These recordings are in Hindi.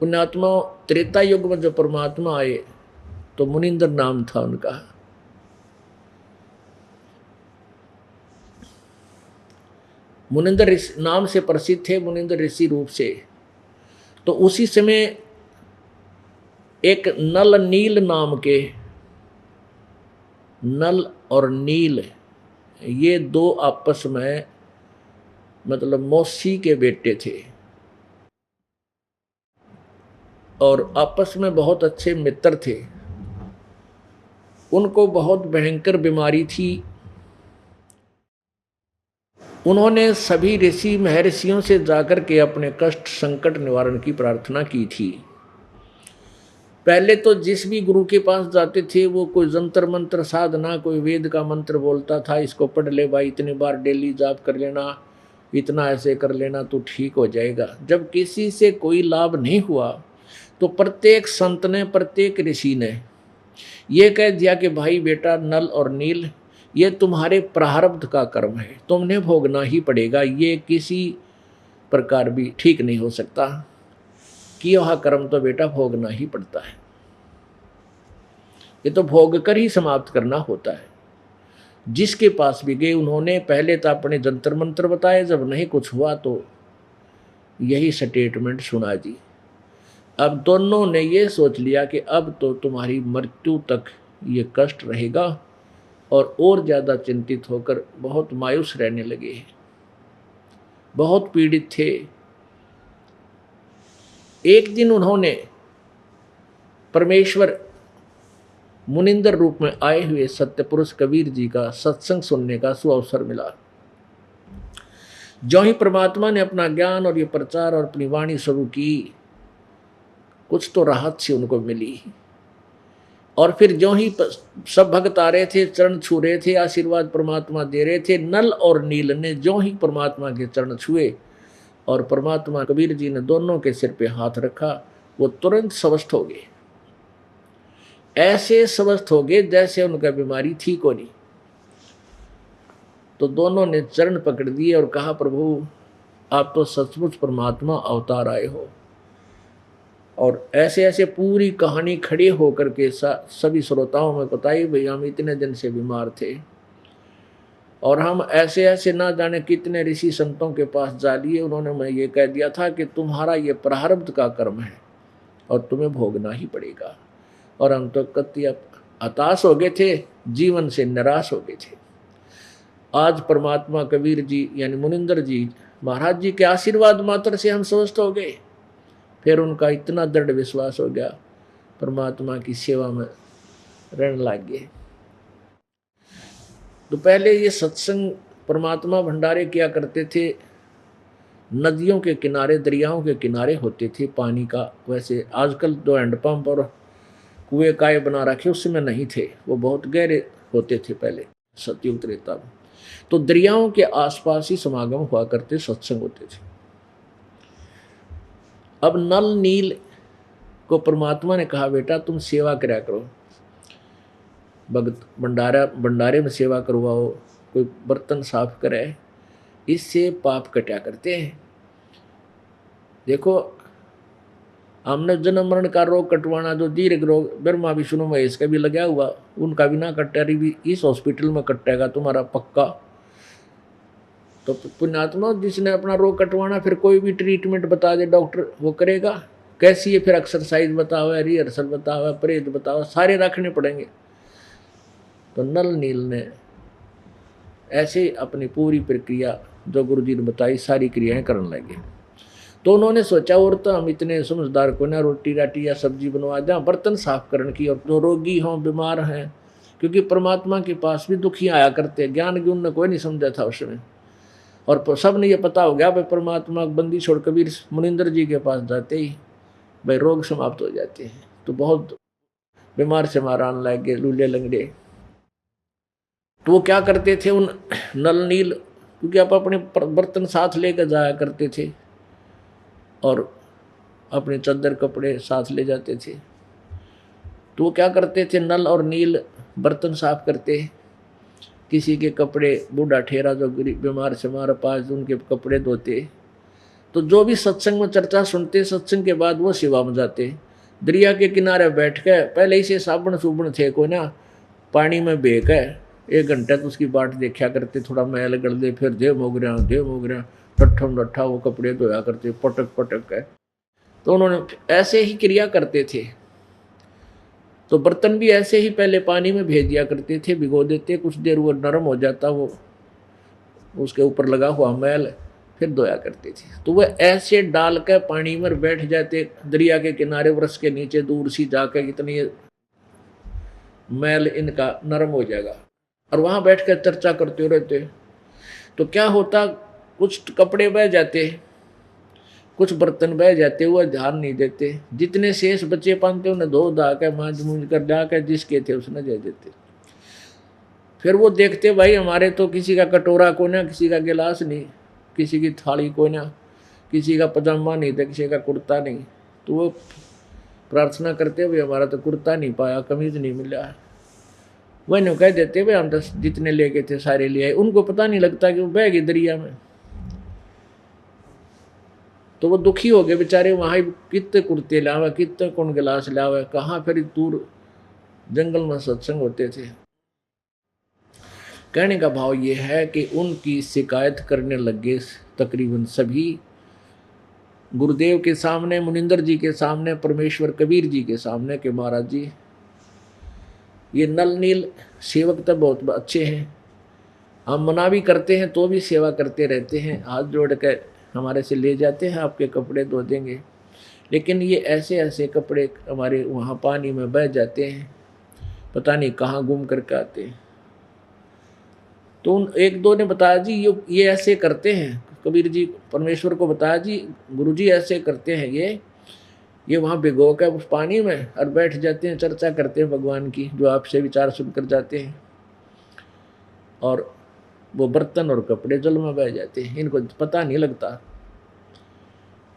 पुण्यात्मा त्रेता युग में जो परमात्मा आए तो मुनिंदर नाम था उनका। मुनिंदर नाम से प्रसिद्ध थे, मुनिंदर ऋषि रूप से। तो उसी समय एक नल नील नाम के, नल और नील ये दो आपस में मतलब मौसी के बेटे थे और आपस में बहुत अच्छे मित्र थे। उनको बहुत भयंकर बीमारी थी। उन्होंने सभी ऋषि महर्षियों से जाकर के अपने कष्ट संकट निवारण की प्रार्थना की थी। पहले तो जिस भी गुरु के पास जाते थे वो कोई जंतर मंत्र साधना, कोई वेद का मंत्र बोलता था, इसको पढ़ ले भाई, इतनी बार डेली जाप कर लेना, इतना ऐसे कर लेना तो ठीक हो जाएगा। जब किसी से कोई लाभ नहीं हुआ तो प्रत्येक संत ने, प्रत्येक ऋषि ने ये कह दिया कि भाई बेटा नल और नील ये तुम्हारे प्रारब्ध का कर्म है, तुमने भोगना ही पड़ेगा, ये किसी प्रकार भी ठीक नहीं हो सकता कि वह कर्म तो बेटा भोगना ही पड़ता है, ये तो भोग कर ही समाप्त करना होता है। जिसके पास भी गए उन्होंने पहले तो अपने जंतर मंत्र बताए, जब नहीं कुछ हुआ तो यही स्टेटमेंट सुना दी। अब दोनों ने ये सोच लिया कि अब तो तुम्हारी मृत्यु तक ये कष्ट रहेगा और ज़्यादा चिंतित होकर बहुत मायूस रहने लगे, बहुत पीड़ित थे। एक दिन उन्होंने परमेश्वर मुनिंदर रूप में आए हुए सत्य पुरुष कबीर जी का सत्संग सुनने का सुअवसर मिला। जो ही परमात्मा ने अपना ज्ञान और ये प्रचार और अपनी वाणी शुरू की, कुछ तो राहत सी उनको मिली। और फिर जो ही सब भक्त आ रहे थे, चरण छू रहे थे, आशीर्वाद परमात्मा दे रहे थे, नल और नील ने जो ही परमात्मा के चरण छुए और परमात्मा कबीर जी ने दोनों के सिर पे हाथ रखा, वो तुरंत स्वस्थ हो गए। ऐसे स्वस्थ हो गए जैसे उनका बीमारी ठीक हो नहीं। तो दोनों ने चरण पकड़ दिए और कहा, प्रभु आप तो सचमुच परमात्मा अवतार आए हो। और ऐसे ऐसे पूरी कहानी खड़े होकर के सभी श्रोताओं में बताई, भाई हम इतने दिन से बीमार थे और हम ऐसे ऐसे ना जाने कितने ऋषि संतों के पास जा लिए, उन्होंने मैं ये कह दिया था कि तुम्हारा ये प्रारब्ध का कर्म है और तुम्हें भोगना ही पड़ेगा। और हम तो कति हताश हो गए थे, जीवन से निराश हो गए थे। आज परमात्मा कबीर जी यानी मुनिंदर जी महाराज जी के आशीर्वाद मात्र से हम स्वस्थ हो गए। फिर उनका इतना दृढ़ विश्वास हो गया, परमात्मा की सेवा में रहने लग गए। तो पहले ये सत्संग परमात्मा भंडारे किया करते थे, नदियों के किनारे, दरियाओं के किनारे होते थे पानी का। वैसे आजकल तो हैंडपंप और कुएं काय बना रखे, उसमें नहीं थे, वो बहुत गहरे होते थे पहले सतयुग त्रेता में। तो दरियाओं के आसपास ही समागम हुआ करते, सत्संग होते थे। अब नल नील को परमात्मा ने कहा, बेटा तुम सेवा करा करो, भगत भंडारे में सेवा करवाओ, कोई बर्तन साफ करे, इससे पाप कटा करते हैं। देखो हमने जन्म मरण का रोग कटवाना, जो दीर्घ रोग ब्रह्मा विष्णु महेश का भी लगा हुआ, उनका भी ना कटा रही भी इस हॉस्पिटल में कटेगा तुम्हारा पक्का। तो पुण्यात्मा जिसने अपना रोग कटवाना, फिर कोई भी ट्रीटमेंट बता दे डॉक्टर, वो करेगा कैसी है? फिर एक्सरसाइज बताओ, रिहर्सल बताओ, परहेज बताओ, सारे रखने पड़ेंगे। तो नल नील ने ऐसे अपनी पूरी प्रक्रिया जो गुरु जी ने बताई सारी क्रियाएं करने लगे। तो उन्होंने सोचा, और तो हम इतने समझदार को ना रोटी राटी या सब्जी बनवा दें, बर्तन साफ करने की, और जो रोगी हों बीमार हैं, क्योंकि परमात्मा के पास भी दुखी आया करते, ज्ञान गुण ने कोई नहीं समझा था उस समय। और सब ने ये पता हो गया भाई परमात्मा बंदी छोड़ कबीर मुनिंदर जी के पास जाते ही भाई रोग समाप्त हो जाते हैं। तो बहुत बीमार से मारा आने लग गए, लूले लंगड़े। तो वो क्या करते थे, उन नल नील, क्योंकि आप अपने बर्तन साथ लेकर जाया करते थे और अपने चादर कपड़े साथ ले जाते थे। तो वो क्या करते थे, नल और नील बर्तन साफ करते, किसी के कपड़े, बूढ़ा ठेरा जो बीमार से मारा पास, उनके कपड़े धोते तो जो भी सत्संग में चर्चा सुनते, सत्संग के बाद वो सेवा में जाते। दरिया के किनारे बैठ के पहले ही से साबुन सुबुन थे को ना, पानी में बेक है 1 घंटा तो उसकी बाट देखा करते, थोड़ा मैल गड़ दे, फिर दे मोगरिया ठट्ठम डट्ठा वो कपड़े धोया करते पटक पटक है। तो उन्होंने ऐसे ही क्रिया करते थे। तो बर्तन भी ऐसे ही पहले पानी में भेज दिया करते थे, भिगो देते, कुछ देर वो नरम हो जाता, वो उसके ऊपर लगा हुआ मैल, फिर धोया करते थे। तो वह ऐसे डाल कर पानी में बैठ जाते दरिया के किनारे, वृक्ष के नीचे दूर सी जाकर, इतनी मैल इनका नरम हो जाएगा, और वहां बैठकर चर्चा करते रहते। तो क्या होता, कुछ कपड़े बह जाते, कुछ बर्तन बह जाते, हुए ध्यान नहीं देते, जितने शेष बचे पानते उन्हें धो धा के मांझ मूंझ कर जाकर जिसके थे उसने दे देते। फिर वो देखते भाई हमारे तो किसी का कटोरा को ना, किसी का गिलास नहीं, किसी की थाली को ना, किसी का पजामा नहीं था, किसी का कुर्ता नहीं। तो वो प्रार्थना करते भाई हमारा तो कुर्ता नहीं पाया, कमीज नहीं मिला। वह नो कह देते भाई हम तो जितने लेके थे सारे ले आए। उनको पता नहीं लगता कि वो बह गए दरिया में। तो वो दुखी हो गए बेचारे, वहां कितने कुर्ते लावे, कितने कौन गिलास लावे, कहाँ फिर दूर जंगल में सत्संग होते थे। कहने का भाव ये है कि उनकी शिकायत करने लगे तकरीबन सभी, गुरुदेव के सामने, मुनिंदर जी के सामने, परमेश्वर कबीर जी के सामने, कि महाराज जी ये नल नील सेवक तो बहुत अच्छे हैं, हम मना भी करते हैं तो भी सेवा करते रहते हैं, हाथ जोड़ कर हमारे से ले जाते हैं, आपके कपड़े धो देंगे, लेकिन ये ऐसे ऐसे कपड़े हमारे वहाँ पानी में बह जाते हैं, पता नहीं कहाँ गुम करके आते हैं। तो उन एक दो ने बताया जी ये ऐसे करते हैं, कबीर जी परमेश्वर को बताया जी गुरु जी ऐसे करते हैं, ये वहाँ भिगो कर उस पानी में और बैठ जाते हैं, चर्चा करते हैं भगवान की, जो आपसे विचार सुनकर जाते हैं, और वो बर्तन और कपड़े जल में बह जाते हैं, इनको पता नहीं लगता।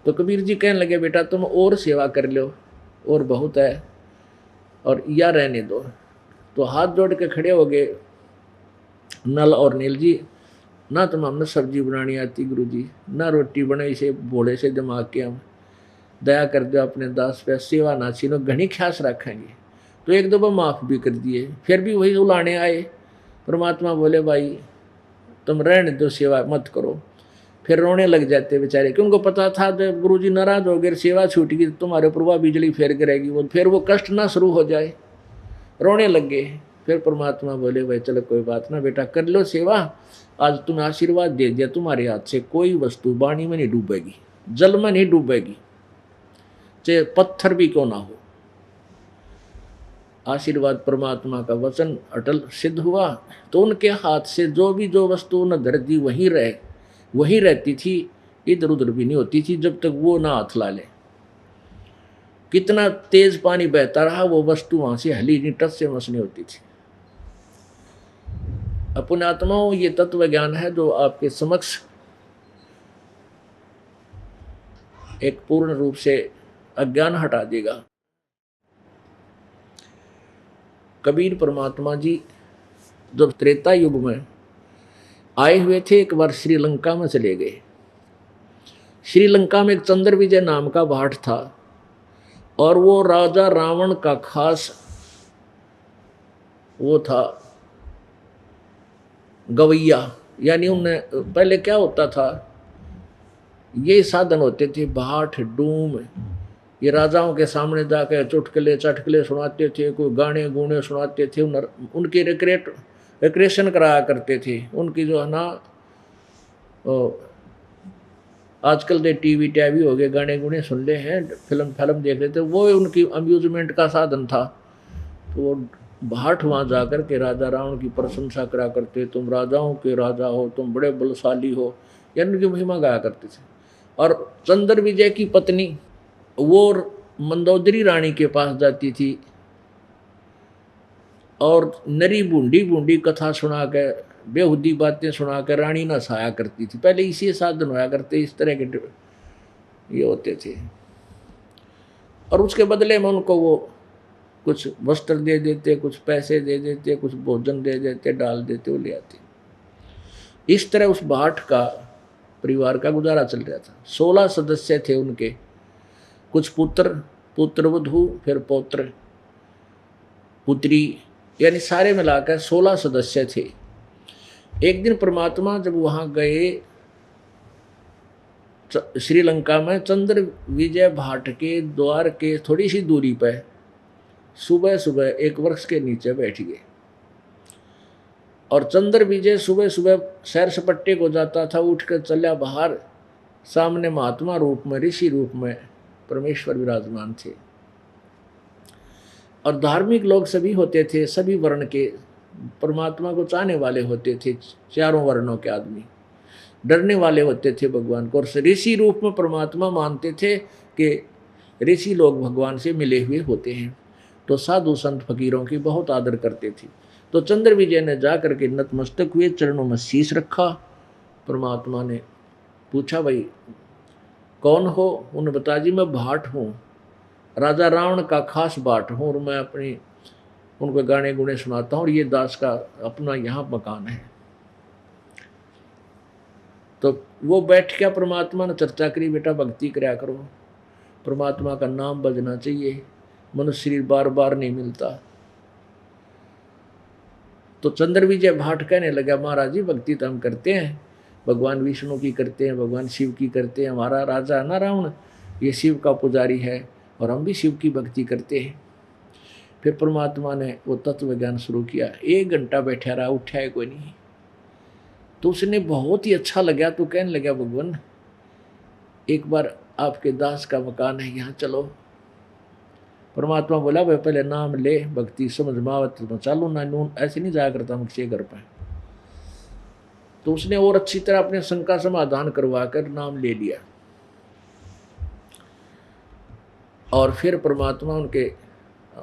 तो कबीर जी कहने लगे बेटा तुम और सेवा कर लो, और बहुत है, और या रहने दो। तो हाथ जोड़ के खड़े हो गए नल और नील जी, ना तुम हमने सब्जी बनानी आती गुरु जी, ना रोटी बनाई से भोले से दिमाग के, हम दया कर दो अपने दास पे, सेवा ना छीनो, घनी ख्यास रखेंगे। तो एक दो बार माफ़ भी कर दिए, फिर भी वही उलाने आए। परमात्मा बोले भाई तुम रहने दो, सेवा मत करो। फिर रोने लग जाते बेचारे, क्योंकि उनको पता था जब गुरु जी नाराज हो गए, सेवा छूट गई, तुम्हारे ऊपर बिजली फेर गिरेगी, वो फिर वो कष्ट ना शुरू हो जाए, रोने लग गए। फिर परमात्मा बोले भाई चलो कोई बात ना बेटा, कर लो सेवा, आज तुम्हें आशीर्वाद दे दिया, तुम्हारे हाथ से कोई वस्तु पानी में नहीं डूबेगी, जल में नहीं डूबेगी, चाहे पत्थर भी क्यों ना हो। आशीर्वाद परमात्मा का वचन अटल सिद्ध हुआ। तो उनके हाथ से जो वस्तु उन्हें धर दी वहीं रहती थी, इधर उधर भी नहीं होती थी, जब तक वो ना हाथ ला ले। कितना तेज पानी बहता रहा, वो वस्तु वहां से हली नहीं, टस से मस नहीं होती थी। अपने आत्माओं, ये तत्व ज्ञान है जो आपके समक्ष एक पूर्ण रूप से अज्ञान हटा देगा। कबीर परमात्मा जी जब त्रेता युग में आए हुए थे, एक बार श्रीलंका में चले गए। श्रीलंका में एक चंद्र विजय नाम का भाट था, और वो राजा रावण का खास वो था गवैया, यानी उनने पहले क्या होता था, ये साधन होते थे भाट डूम, ये राजाओं के सामने जाकर चुटकुले चटकुले सुनाते थे, कोई गाने गुणे सुनाते थे, उनकी रिक्रिएशन कराया करते थे। उनकी जो है ना आजकल दे टीवी हो गए, गाने गुणे सुन ले हैं, फिल्म देख लेते, वो उनकी अम्यूजमेंट का साधन था। तो वो भाट वहाँ जाकर के राजा रावण की प्रशंसा करा करते, तुम राजाओं के राजा हो, तुम बड़े बलशाली हो, यानी उनकी महिमा गाया करते थे। और चंद्र विजय की पत्नी वो मंदोदरी रानी के पास जाती थी, और नरी बूंदी कथा सुना के, बेहुदी बातें सुना कर रानी न सहाया करती थी। पहले इसी साधन होया करते, इस तरह के ये होते थे। और उसके बदले में उनको वो कुछ वस्त्र दे देते, कुछ पैसे दे देते, कुछ भोजन दे देते, डाल देते, वो ले आते। इस तरह उस भाट का परिवार का गुजारा चल रहा था। 16 सदस्य थे उनके, कुछ पुत्र, पुत्रवधू, फिर पौत्र पुत्री, यानी सारे मिलाकर 16 सदस्य थे। एक दिन परमात्मा जब वहां गए श्रीलंका में, चंद्र विजय भाट के द्वार के थोड़ी सी दूरी पर सुबह सुबह एक वृक्ष के नीचे बैठ गए। और चंद्र विजय सुबह सुबह सैर सपट्टे को जाता था, उठकर चला बाहर, सामने महात्मा रूप में, ऋषि रूप में परमेश्वर विराजमान थे। और धार्मिक लोग सभी होते थे, सभी वर्ण के, परमात्मा को चाहने वाले होते थे, चारों वर्णों के आदमी, डरने वाले होते थे भगवान को। और ऋषि रूप में परमात्मा मानते थे कि ऋषि लोग भगवान से मिले हुए होते हैं, तो साधु संत फकीरों की बहुत आदर करते थे। तो चंद्र विजय ने जाकर के नतमस्तक हुए, चरणों में शीश रखा। परमात्मा ने पूछा, भाई कौन हो? उन्होंने बताया, जी मैं भाट हूँ, राजा रावण का खास भाट हूँ, और मैं अपनी उनको गाने गुणे सुनाता हूँ, और ये दास का अपना यहाँ मकान है। तो वो बैठ के परमात्मा ने चर्चा करी, बेटा भक्ति कराया करो, परमात्मा का नाम बजना चाहिए, मनुष्य शरीर बार बार नहीं मिलता। तो चंद्र विजय भाट कहने लगा, महाराज जी भक्ति तो हम करते हैं, भगवान विष्णु की करते हैं, भगवान शिव की करते हैं, हमारा राजा है ना रावण, ये शिव का पुजारी है, और हम भी शिव की भक्ति करते हैं। फिर परमात्मा ने वो तत्व ज्ञान शुरू किया। 1 घंटा बैठा रहा, उठा है कोई नहीं। तो उसने बहुत ही अच्छा लगा, तो कहने लगा, भगवान एक बार आपके दास का मकान है, यहाँ चलो। परमात्मा बोला, भाई पहले नाम ले, भक्ति समझ मावत चालू ना, नून ऐसे नहीं जाया करता हम किसी घर पर। तो उसने और अच्छी तरह अपने शंका समाधान करवा कर नाम ले लिया। और फिर परमात्मा उनके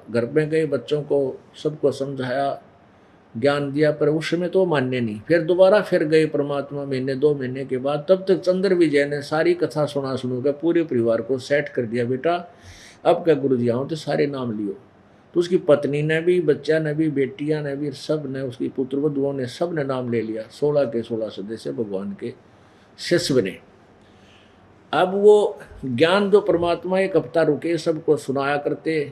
घर में गए, बच्चों को सबको समझाया, ज्ञान दिया, पर उस समय तो मान्य नहीं। फिर दोबारा फिर गए परमात्मा, महीने 2 महीने के बाद। तब तक चंद्र विजय ने सारी कथा सुनकर पूरे परिवार को सेट कर दिया, बेटा अब क्या गुरु जी आओ तो सारे नाम लियो। तो उसकी पत्नी ने भी, बच्चा ने भी, बेटियां ने भी, सब ने, उसकी पुत्रवधुओं ने, सब ने नाम ले लिया। 16 के 16 सदस्य भगवान के शिष्य बने। अब वो ज्ञान जो परमात्मा 1 हफ्ता रुके सबको सुनाया करते,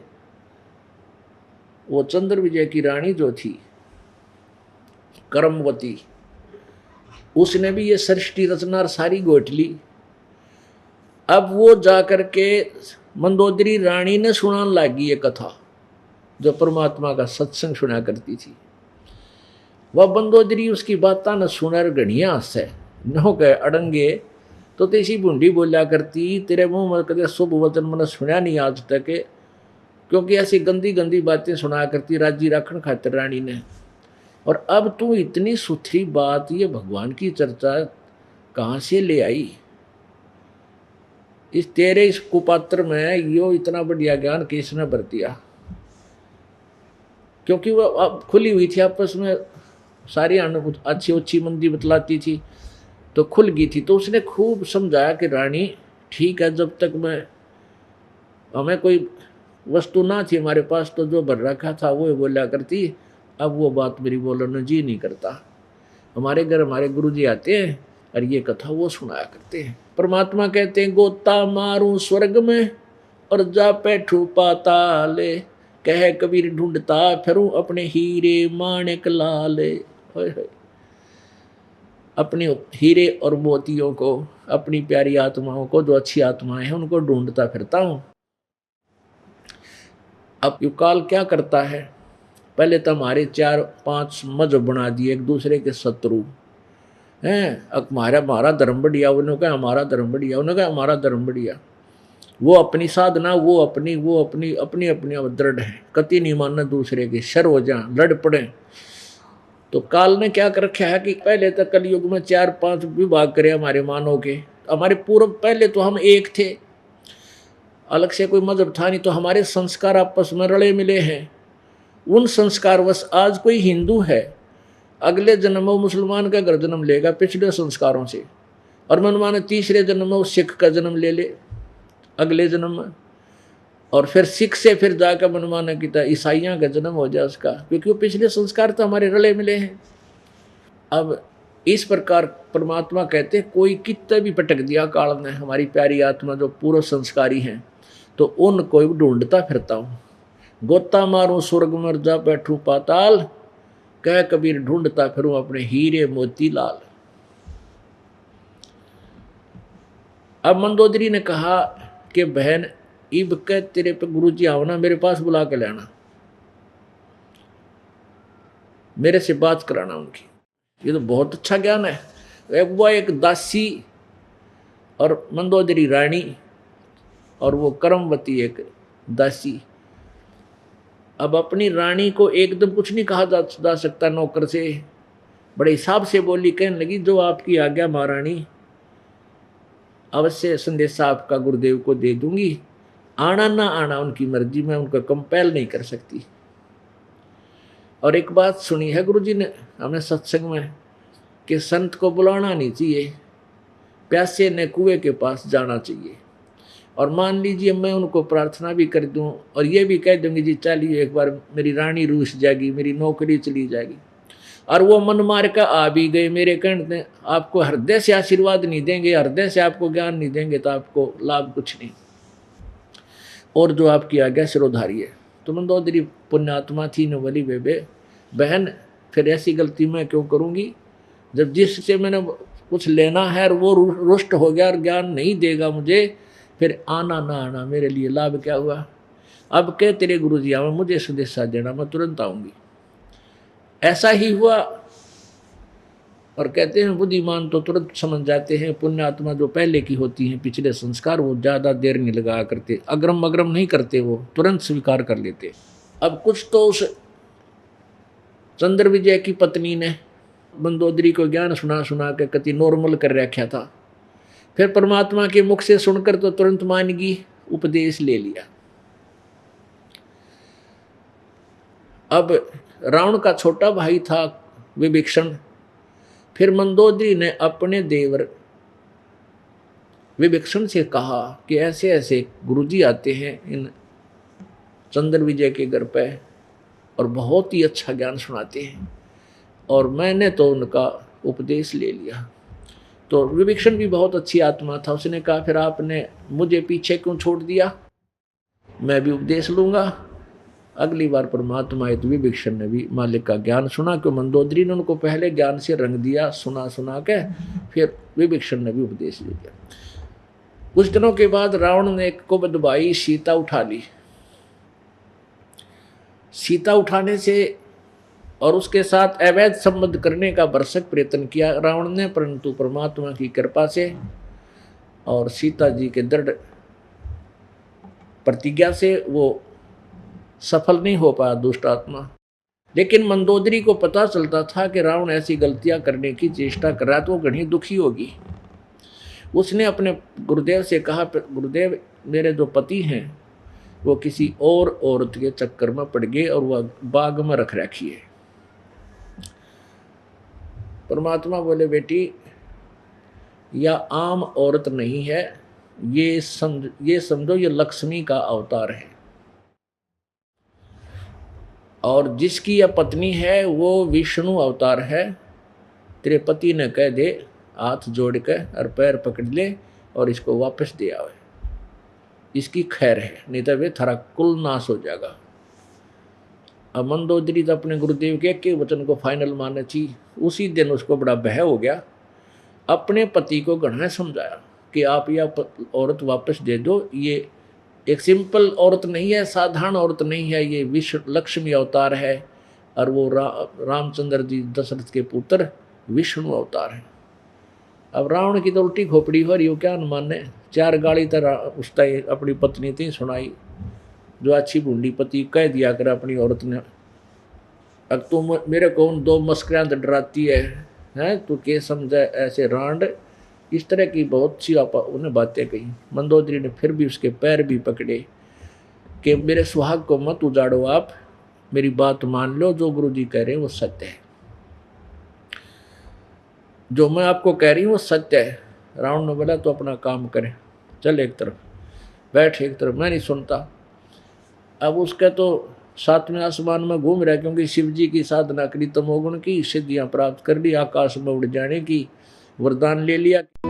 वो चंद्र विजय की रानी जो थी करमवती, उसने भी ये सृष्टि रचना सारी गोट ली। अब वो जाकर के मंदोदरी रानी ने सुनाने लगी ये कथा, जो परमात्मा का सत्संग सुना करती थी। वह मंदोदरी उसकी बातें न सुनर घड़िया से न गए अड़ंगे, तो तेसी बूंदी बोलिया करती, तेरे मुंह में कदे शुभ वचन मैंने सुना नहीं आज तक, क्योंकि ऐसी गंदी गंदी बातें सुनाया करती राजी रखन खातिर रानी ने। और अब तू इतनी सुथरी बात, ये भगवान की चर्चा कहाँ से ले आई? इस तेरे इस कुपात्र में यो इतना बढ़िया ज्ञान किसने भर दिया? क्योंकि वो अब खुली हुई थी आपस में, सारी अच्छी अच्छी मंदी बतलाती थी, तो खुल गई थी। तो उसने खूब समझाया कि रानी ठीक है, जब तक मैं हमें कोई वस्तु ना थी हमारे पास, तो जो भर रखा था वो बोला करती। अब वो बात मेरी बोलने जी नहीं करता। हमारे घर हमारे गुरुजी आते हैं और ये कथा वो सुनाया करते हैं। परमात्मा कहते हैं, गोता मारूं स्वर्ग में और जा बैठूं पाताले, कह कबीर ढूंढता फिरूं अपने हीरे माणिक लाले। अपने हीरे और मोतियों को, अपनी प्यारी आत्माओं को, जो अच्छी आत्माएं हैं उनको ढूंढता फिरता हूं। अब युकाल क्या करता है? पहले तो हमारे 4-5 मजहब बना दिए, एक दूसरे के शत्रु हैं। हमारा धर्म बढ़िया, उन्होंने कहा हमारा धर्म बढ़िया, उन्होंने कहा हमारा धर्म बढ़िया। वो अपनी साधना, वो अपनी दृढ़ है, कति नहीं मानना दूसरे के, शर हो जा, लड़ पड़े। तो काल ने क्या कर रखा है कि पहले तक कलयुग में 4-5 विभाग करे हमारे मानव के। हमारे पूर्व पहले तो हम एक थे, अलग से कोई मजहब था नहीं, तो हमारे संस्कार आपस में रले मिले हैं। उन संस्कारवश आज कोई हिंदू है, अगले जन्म में मुसलमान का घर जन्म लेगा पिछले संस्कारों से, और मनमाने तीसरे जन्म में वो सिख का जन्म ले ले अगले जन्म में, और फिर सिख से फिर जाकर मनमाना की ईसाइयों का जन्म हो जाए उसका, क्योंकि वो पिछले संस्कार तो हमारे रले मिले हैं। अब इस प्रकार परमात्मा कहते हैं कोई कितने भी पटक दिया काल ने हमारी प्यारी आत्मा जो पूर्व संस्कारी हैं, तो उनको ढूंढता फिरता हूँ। गोता मारूं स्वर्ग मर जा बैठूं पाताल, कह कबीर ढूंढता फिरूं अपने हीरे मोती लाल। अब मंदोदरी ने कहा कि बहन इब कह तेरे पे गुरु जी आओ ना, मेरे पास बुला के लाना, मेरे से बात कराना उनकी। ये तो बहुत अच्छा ज्ञान है। वह एक दासी और मंदोदरी रानी और वो कर्मवती एक दासी। अब अपनी रानी को एकदम कुछ नहीं कहा जा सकता नौकर से, बड़े हिसाब से बोली, कहने लगी जो आपकी आज्ञा महारानी, अवश्य संदेशा आपका गुरुदेव को दे दूंगी, आना ना आना उनकी मर्जी, मैं उनको कंपेल नहीं कर सकती। और एक बात सुनी है गुरु जी ने हमने सत्संग में कि संत को बुलाना नहीं चाहिए, प्यासे ने कुएं के पास जाना चाहिए। और मान लीजिए मैं उनको प्रार्थना भी कर दूं और ये भी कह दूंगी जी चलिए एक बार मेरी रानी रूस जाएगी, मेरी नौकरी चली जाएगी, और वो मन मार कर आ भी गए, मेरे कहने आपको हृदय से आशीर्वाद नहीं देंगे, हृदय से आपको ज्ञान नहीं देंगे, तो आपको लाभ कुछ नहीं, और जो आपकी आज्ञा सिरोधारी है। तो मंदोदरी पुण्यात्मा थी न बोली बेबे बहन फिर ऐसी गलती मैं क्यों करूँगी, जब जिससे मैंने कुछ लेना है और वो रुष्ट हो गया और ज्ञान नहीं देगा मुझे, फिर आना ना आना मेरे लिए लाभ क्या हुआ। अब कह तेरे गुरु जी आवे मुझे संदेशा देना, मैं तुरंत आऊँगी। ऐसा ही हुआ। और कहते हैं बुद्धिमान तो तुरंत समझ जाते हैं, पुण्यात्मा जो पहले की होती हैं पिछले संस्कार, वो ज़्यादा देर नहीं लगा करते, अग्रम अग्रम नहीं करते, वो तुरंत स्वीकार कर लेते। अब कुछ तो उस चंद्र विजय की पत्नी ने मंदोदरी को ज्ञान सुना सुना के कति नॉर्मल कर रखा था, फिर परमात्मा के मुख से सुनकर तो तुरंत मान गई, उपदेश ले लिया। अब रावण का छोटा भाई था विभीषण, फिर मंदोदरी ने अपने देवर विभीषण से कहा कि ऐसे ऐसे गुरुजी आते हैं इन चंद्र विजय के घर पे और बहुत ही अच्छा ज्ञान सुनाते हैं, और मैंने तो उनका उपदेश ले लिया। तो विभीषण भी बहुत अच्छी आत्मा था, उसने कहा फिर आपने मुझे पीछे क्यों छोड़ दिया, मैं भी उपदेश लूँगा। अगली बार परमात्मा आए तो विभीषण ने भी मालिक का ज्ञान सुना, क्यों मंदोदरी ने उनको पहले ज्ञान से रंग दिया, सुना सुना के फिर विभीषण ने भी उपदेश ले लिया। कुछ दिनों के बाद रावण ने एक कुबद भाई सीता उठा ली। सीता उठाने से और उसके साथ अवैध संबंध करने का भरसक प्रयत्न किया रावण ने, परंतु परमात्मा की कृपा से और सीता जी के दृढ़ प्रतिज्ञा से वो सफल नहीं हो पाया दुष्ट आत्मा। लेकिन मंदोदरी को पता चलता था कि रावण ऐसी गलतियां करने की चेष्टा कर रहा, तो वो घनी दुखी होगी। उसने अपने गुरुदेव से कहा गुरुदेव मेरे जो पति हैं वो किसी और औरत के चक्कर में पड़ गए और वह बाग में रख रखी है। परमात्मा बोले बेटी यह आम औरत नहीं है, ये समझो ये लक्ष्मी का अवतार है, और जिसकी यह पत्नी है वो विष्णु अवतार है। तेरे पति ने कह दे हाथ जोड़ के और पैर पकड़ ले और इसको वापस दे आवे, इसकी खैर है, नहीं तो वे थारा कुल नाश हो जाएगा। अब मंदोदरी तो अपने गुरुदेव के वचन को फाइनल मानना चाहिए। उसी दिन उसको बड़ा भय हो गया, अपने पति को घना समझाया कि आप यह औरत वापस दे दो, ये एक सिंपल औरत नहीं है, साधारण औरत नहीं है, ये विष्णु लक्ष्मी अवतार है, और वो रामचंद्र जी दशरथ के पुत्र विष्णु अवतार है। अब रावण की तो उल्टी खोपड़ी हो रही हो, क्या न माने, चार गाली तरह उसका अपनी पत्नी थी सुनाई, जो अच्छी बूंदी पति कह दिया कर अपनी औरत ने, अब तुम मेरे को उन दो मस्करां डराती है तू के समझे ऐसे रांड, इस तरह की बहुत सी उन्हें बातें कही। मंदोदरी ने फिर भी उसके पैर भी पकड़े कि मेरे सुहाग को मत उजाड़ो, आप मेरी बात मान लो, जो गुरु जी कह रहे हैं वो सत्य है, जो मैं आपको कह रही हूँ वो सत्य है। रावण ने बोला तो अपना काम करे, चल एक तरफ बैठ, एक तरफ मैं नहीं सुनता। अब उसका तो सातवें आसमान में घूम रहा है, क्योंकि शिव जी की साधना करी, तमोगुण की सिद्धियां प्राप्त कर ली, आकाश में उड़ जाने की वरदान ले लिया।